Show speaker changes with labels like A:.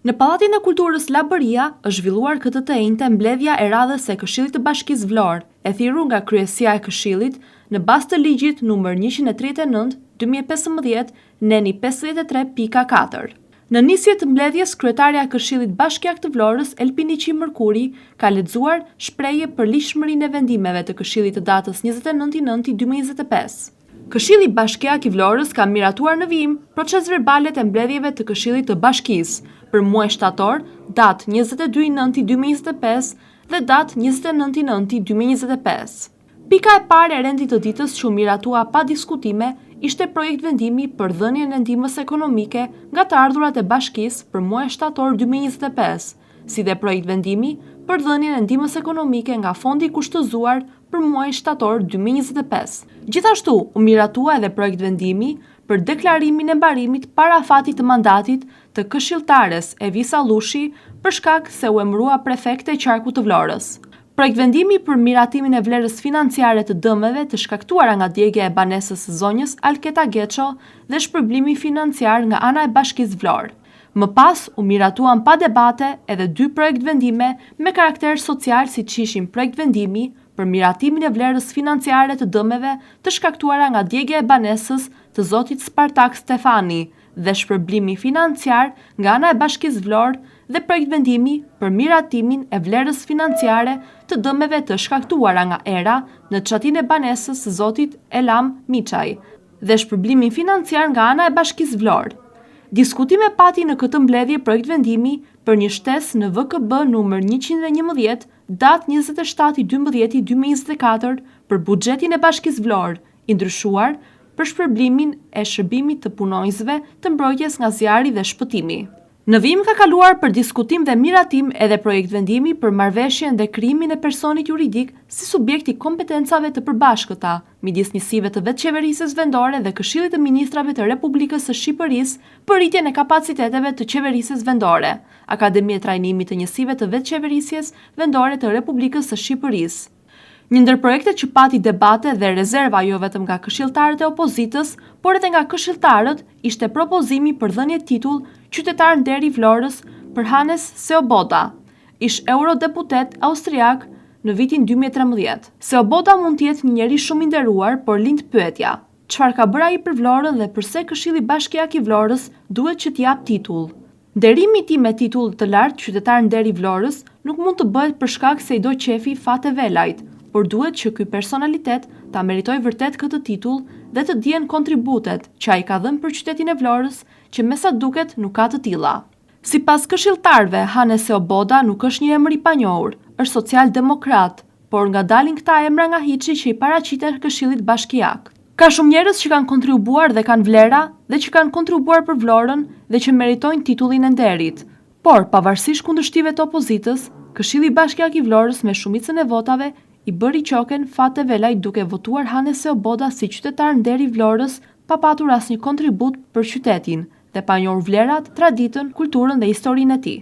A: Në Pallatin e Kulturës Labëria është zhvilluar këtë të enjte mbledhja e radhës së Këshillit të Bashkisë Vlorë, e thirrur nga Kryesia e Këshillit në bazë të ligjit numër 139/2015 neni 53.4. Në nisje të mbledhjes, kryetaria e Këshillit Bashkiak të Vlorës, Elpiniqi Mërkuri, ka lexuar shprehje për ligjshmërinë e vendimeve të Këshillit të datës 29/9/2025. Këshilli Bashkiak i Vlorës ka miratuar në vijim proces verbalet e mbledhjeve të Këshillit të Bashkisë për muaj shtator, datë 22/9/2025 dhe datë 29/9/2025. Pika e parë e rendit të ditës që u miratua pa diskutime ishte projekt vendimi për dhënien e ndihmës ekonomike nga të ardhurat e bashkisë për muaj shtator 2025, si dhe projekt vendimi për dhënien e ndihmës ekonomike nga fondi i kushtëzuar për muaj shtator 2025. Gjithashtu, u miratua edhe projekt vendimi për deklarimin e mbarimit para afatit të mandatit të këshilltares Evisa Lushi për shkak se u emërua prefekte e qarkut të Vlorës. Projekt vendimi për miratimin e vlerës financiare të dëmeve të shkaktuara nga djegja e banesës së zonjës Alketa Geço dhe shpërblimi financiar nga ana e Bashkisë Vlorë. Më pas, u miratuan pa debate edhe 2 projekt vendime me karakter social, siç ishin projekt vendimi për miratimin e vlerës financiare të dëmeve të shkaktuara nga djegja e banesës të zotit Spartak Stefani dhe shpërblimi financiar nga ana e Bashkisë Vlorë dhe projekt vendimi për miratimin e vlerës financiare të dëmeve të shkaktuara nga era në çatin e banesës së zotit Elam Miçaj dhe shpërblimin financiar nga ana e Bashkisë Vlorë. Diskutime pati në këtë mbledhje projekt vendimi për një shtesë në VKB numër 111 datë 27/12/2024 për buxhetin e Bashkisë Vlorë, i ndryshuar për shpërblimin e shërbimit të punonjësve të mbrojtjes nga zjarri dhe shpëtimi. Në vijim ka kaluar për diskutim dhe miratim edhe projekt vendimi për marrëveshjen dhe krijimin e personit juridik si subjekti kompetencave të përbashkëta midis njësive të vetëqeverisjes vendore dhe Këshillit të Ministrave të Republikës së Shqipërisë për rritjen e kapaciteteve të qeverisjes vendore, Akademia e Trajnimit të Njësive të Vetëqeverisjes Vendore të Republikës së Shqipërisë. Një ndër projektet që pati debate dhe rezerva jo vetëm nga këshilltarët e opozitës, por edhe nga këshilltarët, ishte propozimi për dhënje titull qytetar nder i Vlorës për Hannes Seoboda, ish eurodeputet austriak në vitin 2013. Seoboda mund të jetë një njeri shumë i nderuar, por lind pyetja: çfarë ka bërë ai për Vlorën dhe pse Këshilli Bashkiak i Vlorës duhet që t'i jap titull? Nderimi i tij me titull të lartë qytetar nder i Vlorës nuk mund të bëhet për shkak se i do qefi Fate Velajt, por duhet që ky personalitet ta meritoj vërtet këtë titull dhe të dihen kontributet që ai ka dhënë për qytetin e Vlorës, që me sa duket nuk ka të tilla. Sipas këshilltarëve, Hannes Seoboda nuk është një emër i panjohur, është social-demokrat, por nga dalin këta emra nga hiçi që i paraqiten Këshillit Bashkiak. Ka shumë njerëz që kanë kontribuar dhe kanë vlera dhe që kanë kontribuar për Vlorën dhe që meritojnë titullin e nderit. Por pavarësisht kundërshtive të opozitës, Këshilli Bashkiak i Vlorës me shumicën e votave i bëri qoken Fate Velajt duke votuar Hannes Seoboda si qytetar nder i Vlorës pa patur asnjë kontribut për qytetin dhe pa njohur vlerat, traditën, kulturën dhe historinë e tij.